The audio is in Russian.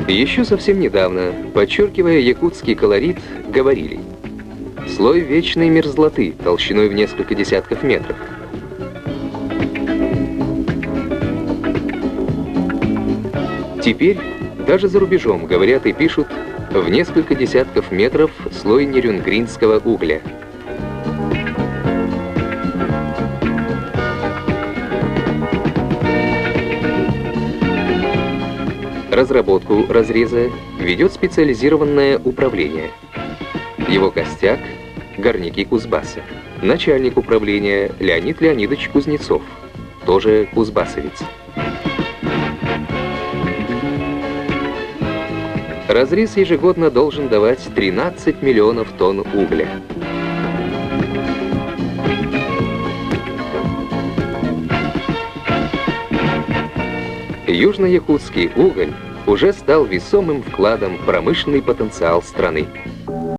Еще совсем недавно, подчеркивая якутский колорит, говорили: слой вечной мерзлоты толщиной в несколько десятков метров. Теперь даже за рубежом говорят и пишут: в несколько десятков метров слой нерюнгринского угля. Разработку разреза ведет специализированное управление. Его костяк — горняки Кузбасса. Начальник управления Леонид Леонидович Кузнецов, тоже кузбассовец. Разрез ежегодно должен давать 13 миллионов тонн угля. Южно-якутский уголь уже стал весомым вкладом в промышленный потенциал страны.